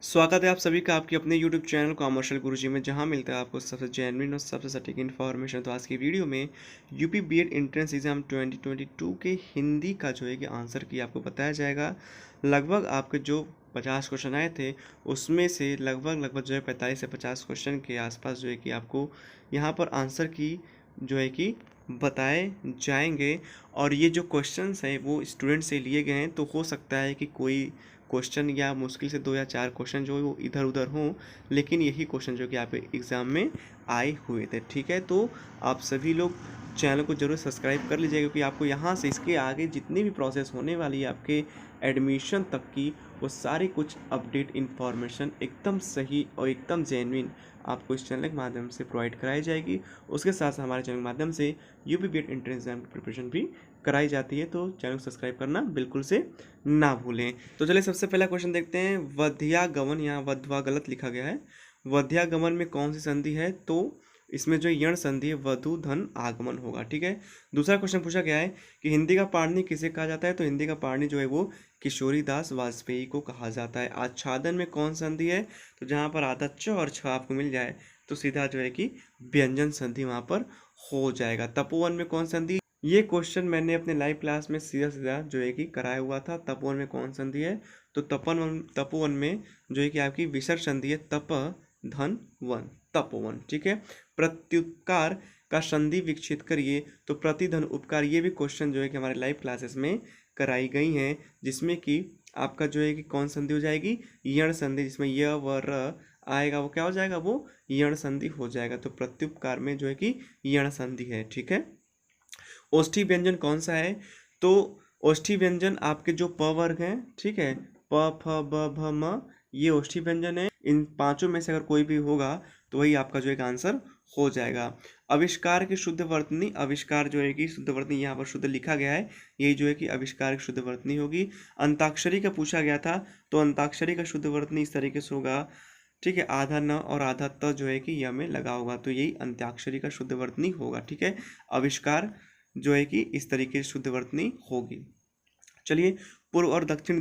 स्वागत है आप सभी का आपके अपने YouTube चैनल कॉमर्शियल गुरुजी में, जहां मिलता है आपको सबसे जेन्युइन और सबसे सटीक इन्फॉर्मेशन। तो आज की वीडियो में यूपी बीएड एंट्रेंस एग्जाम 2022 के हिंदी का जो है कि आंसर की आपको बताया जाएगा। लगभग आपके जो 50 क्वेश्चन आए थे उसमें से लगभग जो है 45 से 50 क्वेश्चन के आसपास जो है कि आपको यहाँ पर आंसर की जो है कि बताए जाएंगे। और ये जो क्वेश्चंस हैं वो स्टूडेंट से लिए गए हैं, तो हो सकता है कि कोई क्वेश्चन या मुश्किल से 2 या 4 क्वेश्चन जो है वो इधर उधर हों, लेकिन यही क्वेश्चन जो कि आपके एग्ज़ाम में आए हुए थे। ठीक है, तो आप सभी लोग चैनल को जरूर सब्सक्राइब कर लीजिएगा, क्योंकि आपको यहाँ से इसके आगे जितनी भी प्रोसेस होने वाली है आपके एडमिशन तक की, वो सारी कुछ अपडेट इन्फॉर्मेशन एकदम सही और एकदम जेन्युइन आपको इस चैनल के माध्यम से प्रोवाइड कराई जाएगी। उसके साथ साथ हमारे चैनल के माध्यम से यूपी बीएड एंट्रेंस एग्जाम की प्रिपरेशन भी कराई जाती है, तो चैनल को सब्सक्राइब करना बिल्कुल से ना भूलें। तो चलिए सबसे पहला क्वेश्चन देखते हैं। वध्यागमन, यहाँ वध्वा गलत लिखा गया है। वध्यागमन में कौन सी संधि है? तो इसमें जो यण संधि है वधु धन आगमन होगा। ठीक है। दूसरा क्वेश्चन पूछा गया है कि हिंदी का पाणिनि किसे कहा जाता है? तो हिंदी का पाणिनि जो है वो किशोरीदास वाजपेयी को कहा जाता है। आच्छादन में कौन संधि है? तो जहाँ पर आधा च और छ आपको मिल जाए तो सीधा जो है कि व्यंजन संधि वहाँ पर हो जाएगा। तपोवन में कौन संधि? ये क्वेश्चन मैंने अपने लाइव क्लास में सीधा सीधा जो है कि कराया हुआ था। तपोवन में कौन संधि है? तो तपोवन में जो है कि आपकी विसर्ग संधि है। तप धन वन, तपोवन। ठीक है। प्रत्युत्कार का संधि विकसित करिए। तो प्रतिधन उपकार, ये भी क्वेश्चन जो है कि हमारे लाइव क्लासेस में कराई गई हैं, जिसमें कि आपका जो है कि कौन संधि हो जाएगी? यण संधि, जिसमें य व र आएगा वो क्या हो जाएगा? वो यण संधि हो जाएगा। तो प्रत्युपकार में जो है कि यण संधि है। ठीक है। ओष्ठी व्यंजन कौन सा है? तो ओष्ठी व्यंजन आपके जो प वर्ग हैं, ठीक है, प फ ब भ म, ये ओष्ठी व्यंजन है। इन पांचों में से अगर कोई भी होगा तो वही आपका जो एक आंसर हो जाएगा। आविष्कार की शुद्ध वर्तनी, आविष्कार जो है कि शुद्ध वर्तनी यहाँ पर शुद्ध लिखा गया है, यही जो है कि आविष्कार की शुद्ध वर्तनी होगी। अंताक्षरी का पूछा गया था, तो अंताक्षरी का शुद्ध वर्तनी इस तरीके से होगा। ठीक है, आधा न और आधा त जो है कि य में लगा होगा, तो यही अंत्याक्षरी का शुद्ध वर्तनी होगा। ठीक है। आविष्कार जो है कि इस तरीके से शुद्ध वर्तनी होगी। चलिए, पूर्व और दक्षिण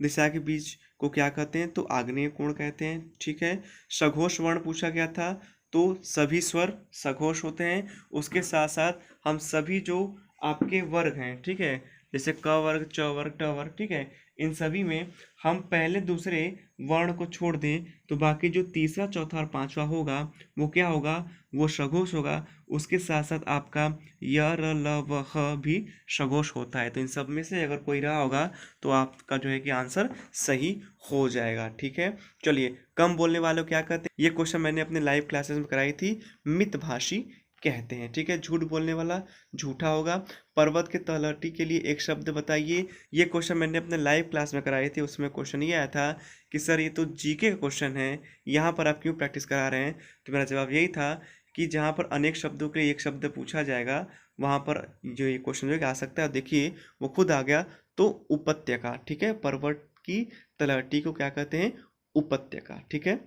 दिशा के बीच को क्या कहते हैं? तो आग्नेय कोण कहते हैं। ठीक है। सघोष वर्ण पूछा गया था, तो सभी स्वर सघोष होते हैं। उसके साथ साथ हम सभी जो आपके वर्ग हैं, ठीक है, जैसे क वर्ग, च वर्ग, ट वर्ग, ठीक है, इन सभी में हम पहले दूसरे वर्ण को छोड़ दें तो बाकी जो तीसरा, चौथा और पांचवा होगा वो क्या होगा? वो सघोष होगा। उसके साथ साथ आपका य, र, ल, व, ह भी सघोष होता है। तो इन सब में से अगर कोई रहा होगा तो आपका जो है कि आंसर सही हो जाएगा। ठीक है। चलिए, कम बोलने वालों क्या कहते हैं? ये क्वेश्चन मैंने अपने लाइव क्लासेस में कराई थी। मितभाषी कहते हैं। ठीक है। झूठ बोलने वाला झूठा होगा। पर्वत के तलहटी के लिए एक शब्द बताइए। ये क्वेश्चन मैंने अपने लाइव क्लास में कराए थे। उसमें क्वेश्चन ये आया था कि सर ये तो जीके का क्वेश्चन है, यहाँ पर आप क्यों प्रैक्टिस करा रहे हैं? तो मेरा जवाब यही था कि जहाँ पर अनेक शब्दों के लिए एक शब्द पूछा जाएगा वहाँ पर जो ये क्वेश्चन जो आ सकता है, देखिए वो खुद आ गया। तो उपत्यका। ठीक है। पर्वत की तलहटी को क्या कहते हैं? उपत्यका। ठीक है।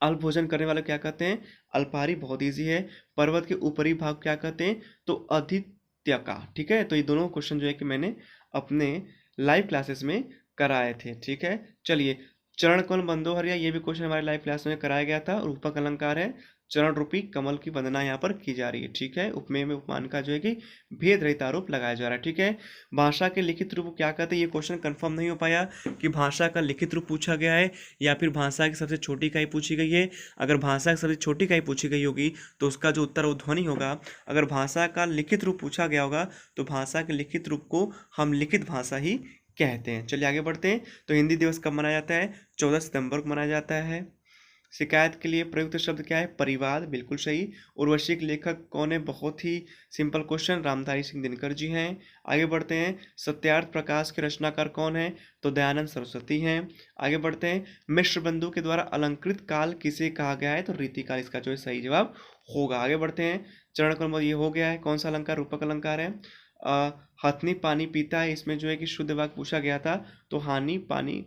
अल्प भोजन करने वाले क्या कहते हैं? अल्पाहारी। बहुत इजी है। पर्वत के ऊपरी भाग क्या कहते हैं? तो अधित्यका। ठीक है। तो ये दोनों क्वेश्चन जो है कि मैंने अपने लाइव क्लासेस में कराए थे। ठीक है। चलिए, चरण कमल बंदोहरिया, ये भी क्वेश्चन हमारे लाइव क्लास में कराया गया था। रूपक अलंकार है। चरण रूपी कमल की वंदना यहाँ पर की जा रही है। ठीक है। उपमेय में उपमान का जो है कि भेद रहित आरोप लगाया जा रहा है। ठीक है। भाषा के लिखित रूप को क्या कहते हैं? ये क्वेश्चन कंफर्म नहीं हो पाया कि भाषा का लिखित रूप पूछा गया है या फिर भाषा की सबसे छोटी इकाई पूछी गई है। अगर भाषा की सबसे छोटी इकाई पूछी गई होगी तो उसका जो उत्तर वो ध्वनि होगा। अगर भाषा का लिखित रूप पूछा गया होगा तो भाषा के लिखित रूप को हम लिखित भाषा ही कहते हैं। चलिए आगे बढ़ते हैं। तो हिंदी दिवस कब मनाया जाता है? 14 सितंबर को मनाया जाता है। शिकायत के लिए प्रयुक्त शब्द क्या है? परिवाद। बिल्कुल सही। उर्वशी के लेखक कौन है? बहुत ही सिंपल क्वेश्चन, रामधारी सिंह दिनकर जी हैं। आगे बढ़ते हैं। सत्यार्थ प्रकाश के रचनाकार कौन है? तो दयानंद सरस्वती हैं। आगे बढ़ते हैं। मिश्र बंधु के द्वारा अलंकृत काल किसे कहा गया है? तो रीतिकाल इसका जो है सही जवाब होगा। आगे बढ़ते हैं। चरण क्रम ये हो गया है। कौन सा अलंकार रूपक अलंकार है? हथनी पानी पीता है, इसमें जो है कि शुद्ध वाक्य पूछा गया था। तो हानि पानी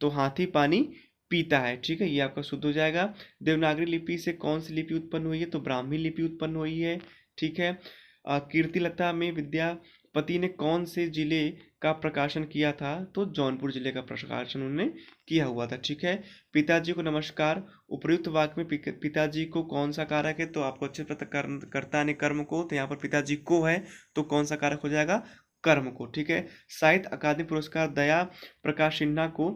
तो हाथी पानी पीता है। ठीक है। ये आपका शुद्ध हो जाएगा। देवनागरी लिपि से कौन सी लिपि उत्पन्न हुई है? तो ब्राह्मी लिपि उत्पन्न हुई है। ठीक है। कीर्तिलता में विद्या पति ने कौन से जिले का प्रकाशन किया था? तो जौनपुर जिले का प्रकाशन उन्होंने किया हुआ था। ठीक है। पिताजी को नमस्कार, उपर्युक्त वाक्य में पिताजी को कौन सा कारक है? तो आपको अच्छे से कर्ता ने कर्म को, तो यहाँ पर पिताजी को है, तो कौन सा कारक हो जाएगा? कर्म को। ठीक है। साहित्य अकादमी पुरस्कार दया प्रकाश सिन्हा को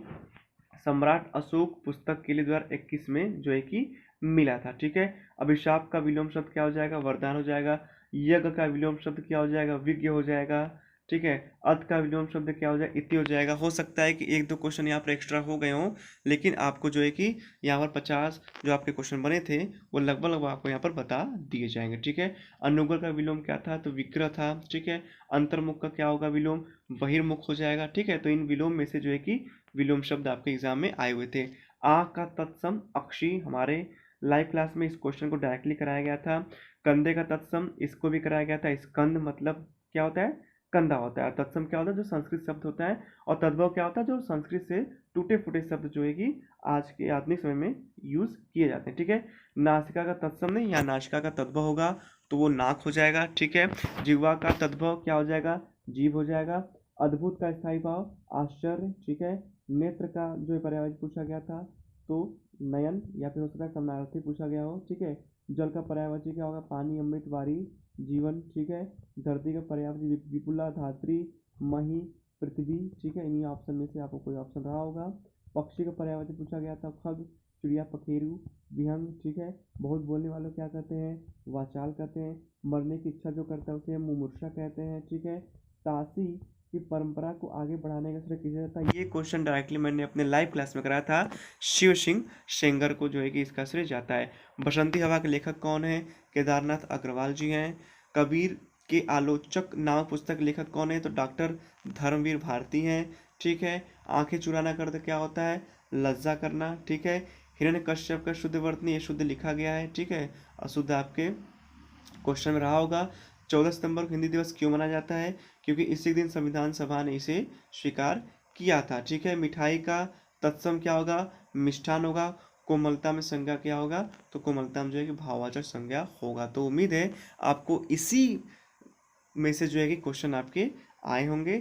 सम्राट अशोक पुस्तक के लिए 2021 में जो है कि मिला था। ठीक है। अभिशाप का विलोम शब्द क्या हो जाएगा? वरदान हो जाएगा। यज्ञ का विलोम शब्द क्या हो जाएगा? विज्ञ हो जाएगा। ठीक है। अर्थ का विलोम शब्द क्या हो जाएगा? इति हो जाएगा। हो सकता है कि एक दो क्वेश्चन यहाँ पर एक्स्ट्रा हो गए हों, लेकिन आपको जो है कि यहाँ पर 50 जो आपके क्वेश्चन बने थे वो लगभग आपको यहाँ पर बता दिए जाएंगे। ठीक है। अनुग्रह का विलोम क्या था? तो विग्रह था। ठीक है। अंतर्मुख का क्या होगा विलोम? बहिर्मुख हो जाएगा। ठीक है। तो इन विलोम में से जो है कि विलोम शब्द आपके एग्जाम में आए हुए थे। आ का तत्सम अक्षी, हमारे लाइव क्लास में इस क्वेश्चन को डायरेक्टली कराया गया था। कंधे का तत्सम, इसको भी कराया गया था। स्कंद मतलब क्या होता है? कंधा होता है। तत्सम क्या होता है? जो संस्कृत शब्द होता है। और तद्भव क्या होता है? जो संस्कृत से टूटे फूटे शब्द जो है कि आज के आधुनिक समय में यूज किए जाते हैं। ठीक है। नासिका का तत्सम नहीं, यहाँ नासिका का तद्भव होगा तो वो नाक हो जाएगा। ठीक है। जिह्वा का तद्भव क्या हो जाएगा? जीभ हो जाएगा। अद्भुत का स्थायी भाव आश्चर्य। ठीक है। नेत्र का जो पर्यायवाची पूछा गया था तो नयन, या फिर हो सकता है समानार्थी पूछा गया हो। ठीक है। जल का पर्यायवाची क्या होगा? पानी, अमृत, वारी, जीवन। ठीक है। धरती का पर्यायवाची विपुला, धात्री, मही, पृथ्वी। ठीक है। इन्हीं ऑप्शन में से आपको कोई ऑप्शन रहा होगा। पक्षी का पर्यायवाची पूछा गया था खग, चिड़िया, पखेरु, विहंग। ठीक है। बहुत बोलने वालों क्या कहते हैं? वाचाल कहते हैं। मरने की इच्छा जो करता है उसे हम मुमूर्षा कहते हैं। ठीक है। ताशी की परंपरा को आगे बढ़ाने का श्रेय किसे जाता है? ये क्वेश्चन डायरेक्टली मैंने अपने लाइव क्लास में कराया था। शिव सिंह सेंगर को जो है कि इसका श्रेय जाता है। बसंती हवा के लेखक कौन है? केदारनाथ अग्रवाल जी हैं। कबीर के आलोचक नामक पुस्तक लेखक कौन है? तो डॉक्टर धर्मवीर भारती हैं। ठीक है। आंखें चुराना का अर्थ क्या होता है? लज्जा करना। ठीक है। हिरण्यकश्यप का शुद्ध वर्तनी, ये शुद्ध लिखा गया है। ठीक है। अशुद्ध आपके क्वेश्चन में रहा होगा। 14 सितंबर को हिंदी दिवस क्यों मनाया जाता है? क्योंकि इसी दिन संविधान सभा ने इसे स्वीकार किया था। ठीक है। मिठाई का तत्सम क्या होगा? मिष्ठान होगा। कोमलता में संज्ञा क्या होगा? तो कोमलता में जो है कि भाववाचक संज्ञा होगा। तो उम्मीद है आपको इसी में से जो है कि क्वेश्चन आपके आए होंगे।